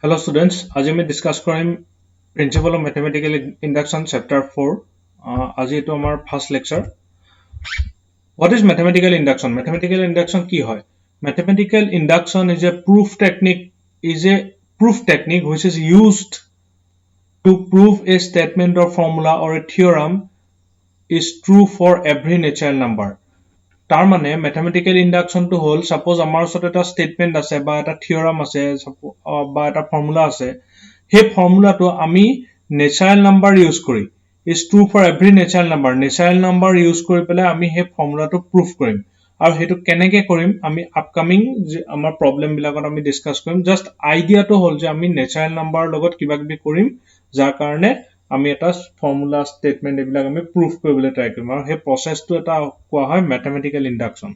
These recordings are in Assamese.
Hello students, আজি আমি ডিসকাস কৰিম principle of mathematical induction chapter 4 আজি এটো আমাৰ first lecture What is mathematical induction? Mathematical induction কি হয়? Mathematical induction is a proof technique which is used to prove a statement or formula or a theorem is true for every natural number. তাৰ মানে mathematical induction to hall suppose আমাৰ ওচৰত এটা statement আছে বা এটা theorem আছে বা এটা formula আছে সেই ফৰ্মুলাটো আমি natural number use কৰি is true for every natural number use কৰি পেলাই আমি সেই ফৰ্মুলাটো proof কৰিম আৰু হেতু কেনেকৈ কৰিম আমি আপকামিং আমাৰ প্ৰবলেম বিলাকত আমি ডিসকাস কৰিম জাস্ট আইডিয়াটো হল যে আমি natural number লগত কিবা কিবি কৰিম যাৰ কাৰণে আমি এটা ফৰ্মুলা স্টেটমেন্ট এবিলাক আমি proof কৰিবলৈ ট্ৰাই কৰিম আৰু সেই প্ৰসেসটো এটা কোৱা হয় mathematical induction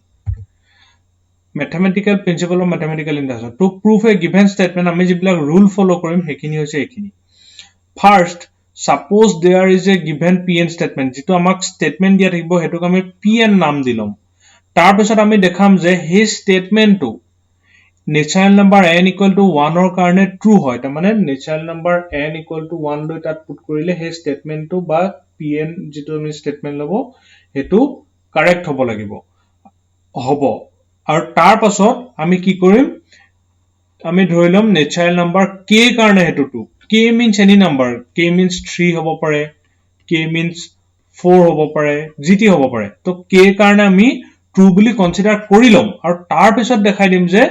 mathematical principle of mathematical induction to prove a given statement আমি যিবিলাক rule follow কৰিম হেখিনি হৈছে এখিনি first suppose there is a given pn statement যেটো আমাক statement দিয়া থাকিব হেতুক আমি pn নাম দিলম তাৰ পিছত আমি দেখাম যে হে statementটো natural number n equal to 1 or কাৰণে true হয় তাৰ মানে natural number n equal to 1 লৈ তাত পুট কৰিলে হে statementটো বা pn যেটো আমি statement লব হেতু correct হ'ব লাগিব হ'ব আৰু তাৰ পাছত আমি কি কৰিম আমি ধৰিলম natural number k কাৰণে হেতু 2 k means any number k means 3 হ'ব পাৰে k means 4 হ'ব পাৰে জিটি হ'ব পাৰে তো k কাৰণে আমি true বুলি কনসিডাৰ কৰিলম আৰু তাৰ পিছত দেখাই দিম যে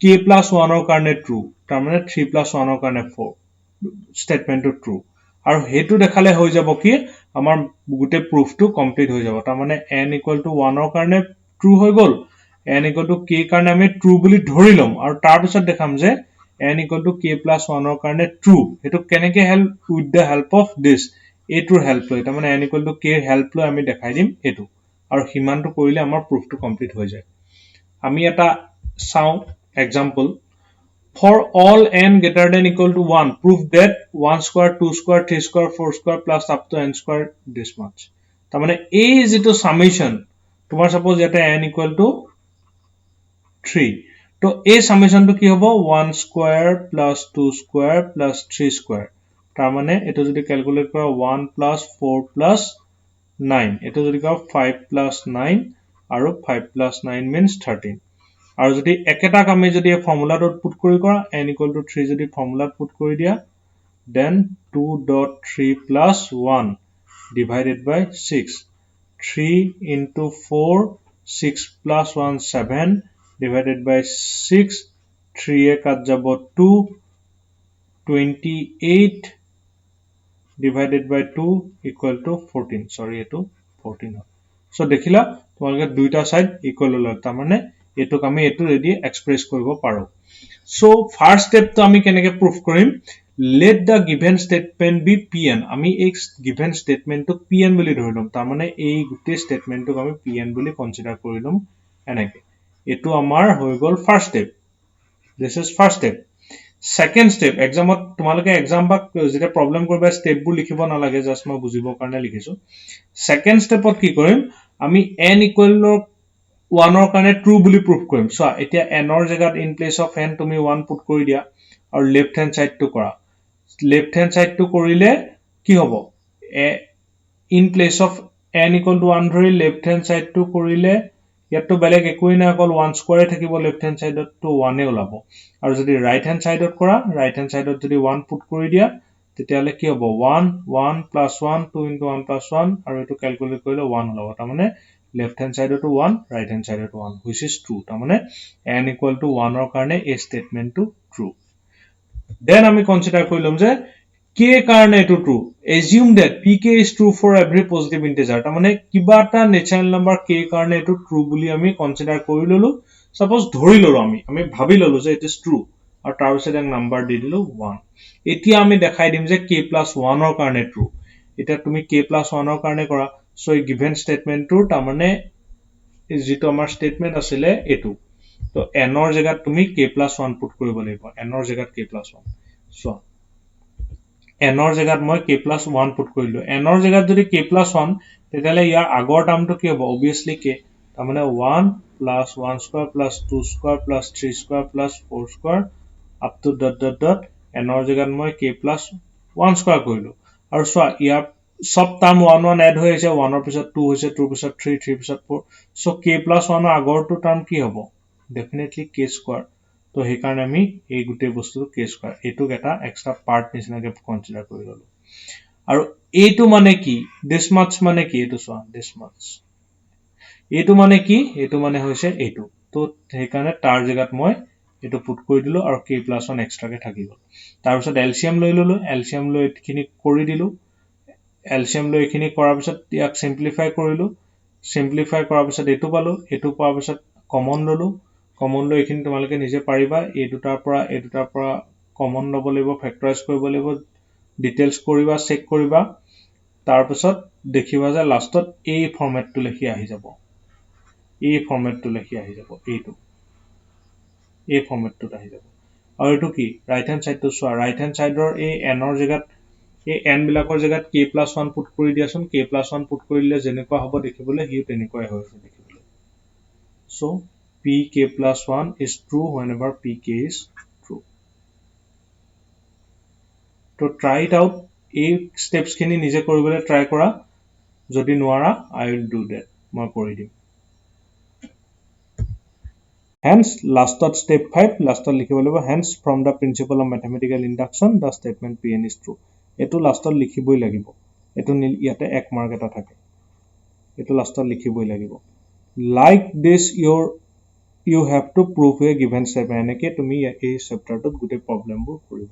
k plus 1 ৰ কাৰণে true তাৰ মানে 3 plus 1 ৰ কাৰণে 4 statementটো true আৰু হেতু দেখালে হৈ যাব কি আমাৰ গুটে proofটো কমপ্লিট হৈ যাব তাৰ মানে n equal to 1 ৰ কাৰণে true হৈ গল n equal to k কাৰণে আমি true বুলি ধৰিলম আৰু তাৰ পিছত দেখাম যে n equal to k plus 1 ৰ কাৰণে true হেতু কেনেকৈ help with the help of this এটোৰ help লৈ তাৰ মানে n equal to k help লৈ আমি দেখাই দিম এটো আৰু হিমানটো কৰিলে আমাৰ proofটো কমপ্লিট হৈ যায় আমি এটা চাও example for all n greater than equal to 1 prove that 1 square 2 square 3 square 4 square plus up to n square this much তাৰ মানে a is eto summation তোমাৰ suppose ইয়াতে n equal to 3 তো a summation to কি হ'ব 1 square plus 2 square plus 3 square তাৰ মানে এটো যদি ক্যালকুলেট কৰা 1 plus 4 plus 9 এটো যদি কৰা 5 plus 9 আৰু 5 plus 9 means 13 আৰু যদি একেটা কামে যদি ফৰ্মুলাটো পুট কৰি কৰা n equal to 3 যদি ফৰ্মুলাত পুট কৰি দিয়া then 2.3 plus 1 divided by 6 3 into 4 6 plus 1 7 divided by 6 3 e kat jabo 2 28 divided by 2 equal to 14 sorry eto 14 so দেখিলা তোমালকে দুইটা সাইড ইকুয়াল হল তাৰ মানে এটোক আমি এটো ৰেডি এক্সপ্ৰেস কৰিব পাৰো so first step তো আমি কেনেকৈ proof কৰিম let the given statement be pn আমি এই given statement to pn বুলি ধৰিলম তাৰ মানে এই গুটে statement টোক আমি pn বুলি কনসিডাৰ কৰিলম এনেকৈ এটো আমাৰ হৈ গল first step this is first step second step exam তোমালকে exam বা যেটা problem কৰিবা step বু লিখিব না লাগে জাস্ট মই বুজিবৰ কাৰণে লিখিছো second step কি কৰিম আমি n equal 1 ৰ কাৰণে true বুলি proof কৰিম সো এতিয়া n ৰ জায়গাত in place of n তুমি 1 পুট কৰি দিয়া আৰু left hand side to কৰা left hand side to কৰিলে কি হ'ব in place of n equal to 1 ধৰি left hand side to কৰিলে ইয়াতো বেলেগ একোই না অকল 1 স্কয়াৰে থাকিব left hand side to 1 এ ওলাব আৰু যদি right hand side কৰা right hand side যদি 1 পুট কৰি দিয়া তেতিয়ালে কি হ'ব 1 1 plus 1 2 into 1 plus 1 আৰু এটো ক্যালকুলেট কৰিলে 1 ওলাব তাৰ মানে left hand side to 1 right hand side to 1 which is true তাৰ মানে n equal to 1 ৰ কাৰণে এই statement to true then আমি কনসিডাৰ কৰিলম যে k কাৰণে এটো true assume that pk is true for every positive integer তাৰ মানে কিবাটা natural number k কাৰণে এটো true বুলি আমি কনসিডাৰ কৰি ললো suppose ধৰি ললো আমি ভাবি ললো যে it is true আৰু তাৰ পিছত এক নাম্বার দি দিলো 1 এতিয়া আমি দেখাই দিম যে k plus 1 ৰ কাৰণে true এটা তুমি k plus 1 ৰ কাৰণে কৰা so a given statement to তাৰ মানে যেটো আমাৰ statement আছিলে এটো তো n ৰ জায়গাত তুমি k plus 1 পুট কৰিব লাগিব n ৰ জায়গাত k plus 1 so n ৰ জায়গাত মই k plus 1 পুট কৰিলো n ৰ জায়গাত যদি k plus 1 তেতিয়ালে ইয়াৰ আগৰ টাৰ্মটো কি হ'ব obviously k তাৰ মানে 1 plus 1 square plus 2 square plus 3 square plus 4 square up to ... n ৰ জেগাত মই k plus 1 স্কয়াৰ কৰিলো আৰু চোৱা ইয়াৰ সব টাৰ্ম 1 1 এড হৈ আছে 1 ৰ পিছত 2 হৈছে 2 ৰ পিছত 3 3 ৰ পিছত 4 সো k plus 1 ৰ আগৰটো টাৰ্ম কি হ'ব ডেফিনেটলি k স্কয়াৰ তো সেই কাৰণে আমি এই গুটে বস্তুটো k স্কয়াৰ এটুক এটা এক্সট্ৰা পাৰ্ট নিচিনাকে কনসিডাৰ কৰি ললো আৰু এইটো মানে কি this much মানে কি এটো চোৱা this much এইটো মানে কি এইটো মানে হৈছে এইটো তো সেই কাৰণে তাৰ জেগাত মই এটো পুট কৰি দিলো আৰু k plus 1 এক্সট্ৰা কে থাকি গল তাৰ পিছত এলসিএম লৈ ললো এলসিএম লৈ এখিনি কৰি দিলো এলসিএম লৈ এখিনি কৰাৰ পিছত ইয়াক সিম্পলিফাই কৰিলো সিম্পলিফাই কৰাৰ পিছত এটো পালো এটো পোৱাৰ পিছত কমন ললো কমন লৈ এখিনি তোমালকে নিজে পাৰিবা এই দুটাৰ পৰা কমন লব লাগিব ফেক্টৰাইজ কৰিব লাগিব ডিটেইলছ কৰিবা চেক কৰিবা তাৰ পিছত দেখিবা যে লাষ্টত এই ফৰম্যাটটো লিখি আহি যাব এই ফৰম্যাটটো লিখি আহি যাব এইটো এই ফৰম্যাটটোত আহি যাব আৰু এটো কি ৰাইট হ্যান্ড সাইডটো চোৱা ৰাইট হ্যান্ড সাইডৰ এই n ৰ জেগাত এই n বিলাকৰ জেগাত k plus 1 পুট কৰি দিয়াচোন k plus 1 পুট কৰিলে যেনেকুৱা হ'ব দেখিবলৈ হিউ তেনেকুৱাই হৈছে দেখিবলৈ so pk plus 1 is true whenever pk is true to try it out এই steps খিনি নিজে কৰিবলৈ ট্ৰাই কৰা যদি নোৱাৰা I will do that মই কৰি দিম hence last step 5 last লিখিব লাগিব hence from the principle of mathematical induction the statement pn is true এটো লাষ্টত লিখিবই লাগিব এটো ইয়াতে 1 মাৰ্ক এটা থাকে এটো লাষ্টত লিখিবই লাগিব like this you have to prove a given statement এনেকে তুমি এই চেপ্টাৰটোত গুটে প্ৰবলেমবোৰ কৰিব